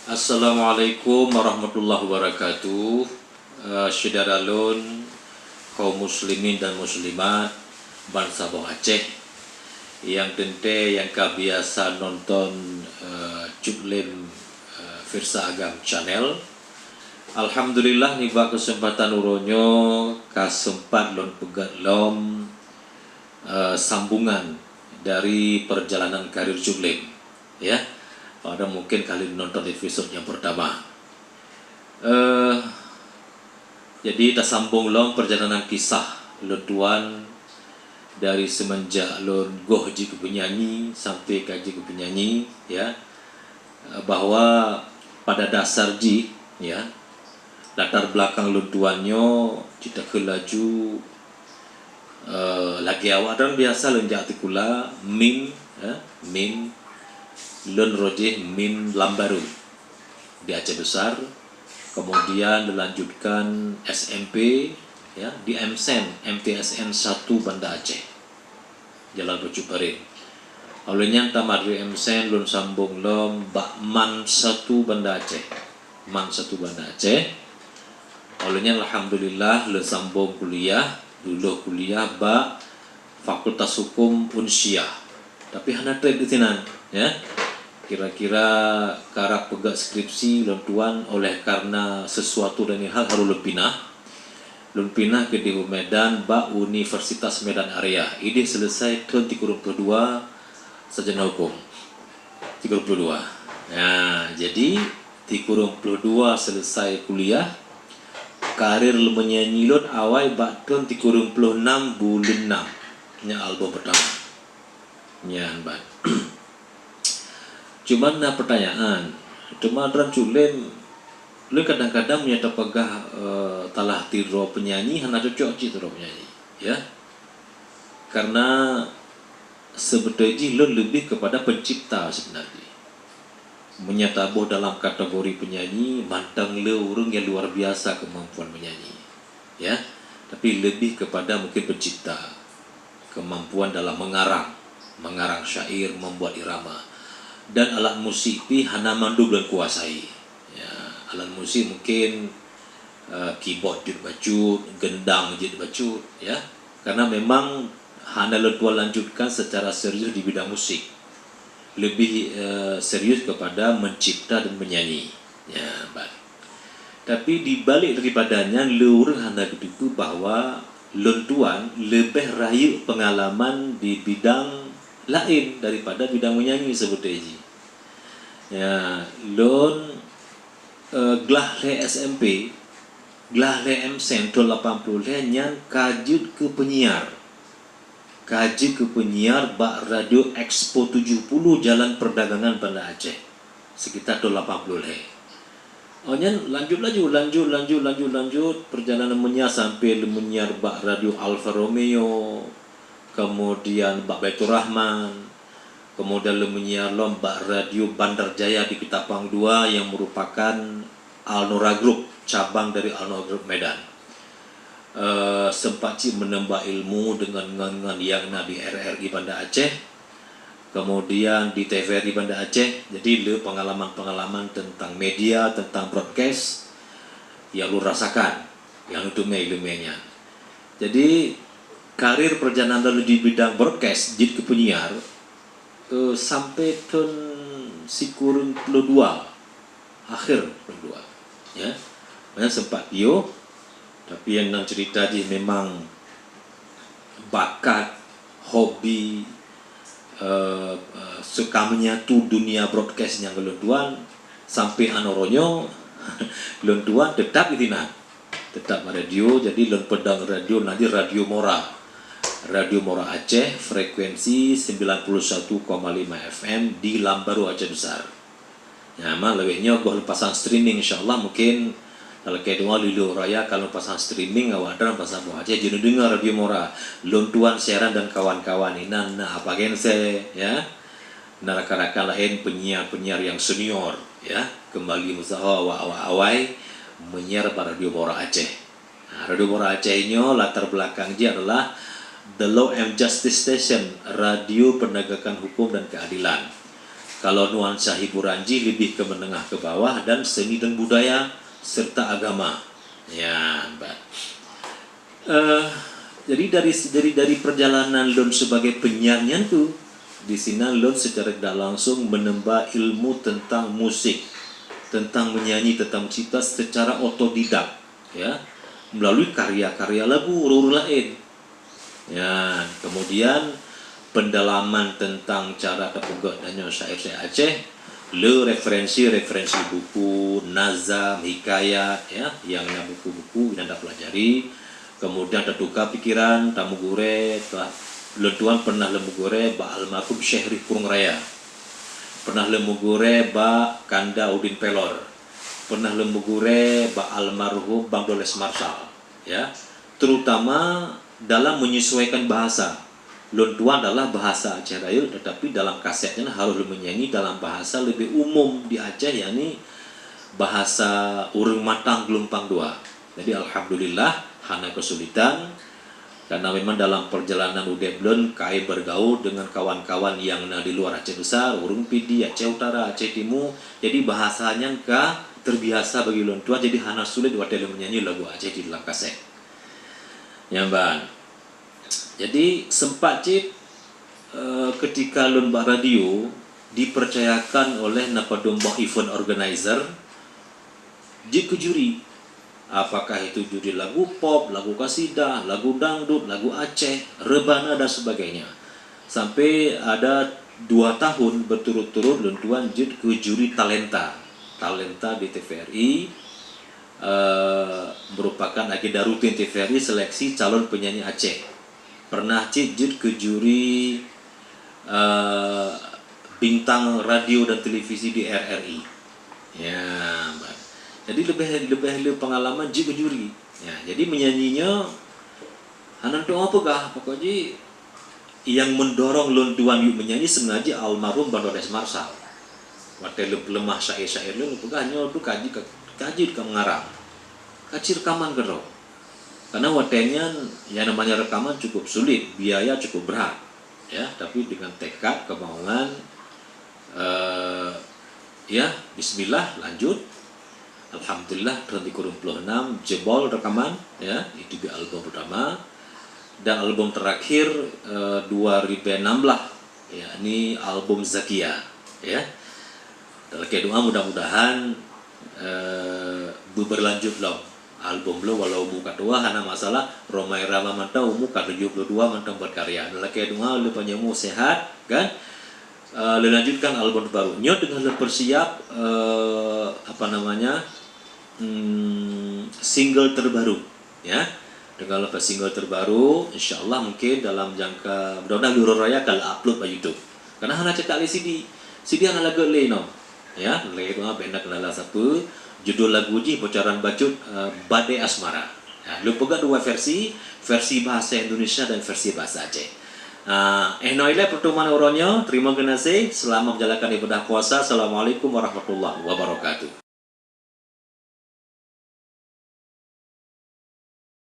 Assalamualaikum warahmatullahi wabarakatuh. Syederalun kaum muslimin dan muslimat bangsa Bawang Aceh yang tente yang kebiasa nonton Cuklim Firsa Agam Channel. Alhamdulillah niba kesempatan uronyo kasempat lon pegat lom sambungan dari perjalanan karir Cuklim ya. Pada mungkin kalian nonton episode yang pertama. Jadi kita sambung lom perjalanan kisah Tuan dari semenjak lon gohji ke penyanyi sampai kaji ke penyanyi ya, bahwa pada dasar ji ya, latar belakang Tuannya kita kelaju lagi awal dan biasa lonjak artikula min ya, min Lon Rojeh Min Lambaru di Aceh Besar, kemudian dilanjutkan SMP ya di MTSN 1 Banda Aceh Jalan Becuparin. Awalnya tamat di MTSN lon sambung lom Man 1 Banda Aceh, Man 1 Banda Aceh. Awalnya alhamdulillah lon sambung kuliah, dulu kuliah Fakultas Hukum Unsyah. Tapi hanya trade di sini ya. Kira-kira karak pegak skripsi lon tuan oleh karena sesuatu dan hal harus lon pinah ke di Medan Universitas Medan Area. Ini selesai tahun 32 sarjana hukum 32. Nah, jadi 32 selesai kuliah, karir menyanyi lon awal tahun 36 bulan 6 nya album pertama nyan ban. Cuman na pertanyaan, cuma dalam Cuklim, lu kadang-kadang punya terpegah talah tiro penyanyi, hanya cocok tiro penyanyi, ya. Karena sebetulnya lu lebih kepada pencipta sebenarnya. Menyatabuh dalam kategori penyanyi, mantang lu orang yang luar biasa kemampuan menyanyi, ya. Tapi lebih kepada mungkin pencipta, kemampuan dalam mengarang syair, membuat irama. Dan alat musik pi hana mandu belum kuasai ya, alat musik mungkin keyboard jud bacut, gendang jud bacut ya, karena memang hana letua lanjutkan secara serius di bidang musik, lebih serius kepada mencipta dan menyanyi ya bang. Tapi dibalik daripadanya lur hana begitu bahwa lontuan lebih rayu pengalaman di bidang lain daripada bidang menyanyi sebetulnya ya. Lon glahle SMP, glahle MSN tahun 80 nyan kajut ke penyiar bak radio Expo 70 Jalan Perdagangan Banda Aceh sekitar tahun 80 nyan lanjut perjalanan menyiar sampai menyiar bak radio Alfa Romeo, kemudian Bak Baitur Rahman, kemudian menyiar lomba radio Bandar Jaya di Ketapang 2 yang merupakan Alnora Group, cabang dari Alnora Group Medan. Sempat menambah ilmu dengan yang di RRI Banda Aceh, kemudian di TVRI Banda Aceh. Jadi pengalaman-pengalaman tentang media, tentang broadcast yang lu rasakan, yang itu ilmunya. Jadi karir perjalanan lalu di bidang broadcast jadi ke penyiar sampai tahun sikurun 22 akhir 22 ya, banyak sempat bio. Tapi yang nak cerita di memang bakat hobi suka menyatu dunia broadcast yang kelontuan sampai anoronyo kelontuan tetap itina tetap radio. Jadi lon pedang radio nanti Radio Mora Aceh, frekuensi 91,5 FM di Lambaru Aceh Besar. Ya, mah lebihnya gua pasang streaming insyaallah mungkin kalau kayak dua Lilo Raya kalau pasang streaming awak ada pasang buah Aceh jadi dengar Radio Mora, lontuan siaran dan kawan-kawan ini apa gense ya. Naraka-naraka lain penyiar yang senior ya, kembali usaha awai menyiar pada Radio Mora Aceh. Nah, Radio Mora Aceh ini latar belakangnya adalah The Law and Justice Station, radio penegakan hukum dan keadilan. Kalau nuansa hiburan Ji lebih ke menengah ke bawah, dan seni dan budaya serta agama. Ya, Mbak. Jadi dari perjalanan Lun sebagai penyanyian tuh, di sini Lun secara tidak langsung menambah ilmu tentang musik, tentang menyanyi, tentang cipta secara otodidak, ya, melalui karya-karya lagu urur lain. Ya, kemudian pendalaman tentang cara kepegat dan syair-syair Aceh, le referensi buku, nazam, hikayat, ya, yang buku-buku yang Anda pelajari. Kemudian tertukar pikiran, tamu gure, lentuan pernah lemu gure, ba almarhum Syekh Rifkurung Raya. Pernah lemu gure, ba Kanda Udin Pelor. Pernah lemu gure, ba almarhum Bang Doles Marsal. Ya, terutama dalam menyesuaikan bahasa. Lontuan adalah bahasa Aceh Raya, tetapi dalam kasetnya harus menyanyi dalam bahasa lebih umum di Aceh, yakni bahasa urang matang gelombang 2. Jadi alhamdulillah hana kesulitan, karena memang dalam perjalanan Udeblon kai bergaul dengan kawan-kawan yang di luar Aceh besar, urung Pidi, Aceh Utara, Aceh Timur. Jadi bahasanya terbiasa bagi lontuan, jadi hana sulit waktu menyanyi lagu Aceh di dalam kaset. Ya, Mbak. Jadi sempat ketika lomba radio dipercayakan oleh Napadomba event organizer ke juri, apakah itu juri lagu pop, lagu kasidah, lagu dangdut, lagu Aceh, rebana dan sebagainya. Sampai ada 2 tahun berturut-turut lentuan ke juri talenta di TVRI, merupakan agenda rutin TVRI seleksi calon penyanyi Aceh. Pernah jut ke juri bintang radio dan televisi di RRI. Ya, Mbak. Jadi lebih pengalaman jut ke juri. Ya, jadi menyanyinya hanan doa apa pokoknya yang mendorong lontuan yuk menyanyi sengaja almarhum Bang Doles Marsal. Waktu lemah syair-syair lu pegahnya tuh kaji ke mengarang. Kaji rekaman ke roh. Karena watenya yang namanya rekaman cukup sulit, biaya cukup berat, ya. Tapi dengan tekad, kemauan, ya, Bismillah lanjut. Alhamdulillah tahun 2006 jebol rekaman, ya, itu di album pertama, dan album terakhir 2016, ya, ini album Zakia, ya. Dalam doa mudah-mudahan berlanjut loh. Album lo walau muka tua hana masalah Romai Rama mantau muka 72 mantau berkarya. Laki doa lu penyamu sehat kan. Lanjutkan album baru. Nyot dengan lu persiap single terbaru, ya. Dengan lepas single terbaru, insyaallah mungkin dalam jangka mudah-mudahan Lurur Raya kalau upload ke YouTube. Karena hana cetak CD hana lagu no. Ya, lagu doa benda kenal siapa. Judul lagu ji bocoran bacut Badai Asmara. Ya, lu pegang 2 versi bahasa Indonesia dan versi bahasa Aceh. Noile pertemuan uronyo, terima kasih, selamat menjalankan ibadah puasa. Assalamualaikum warahmatullahi wabarakatuh.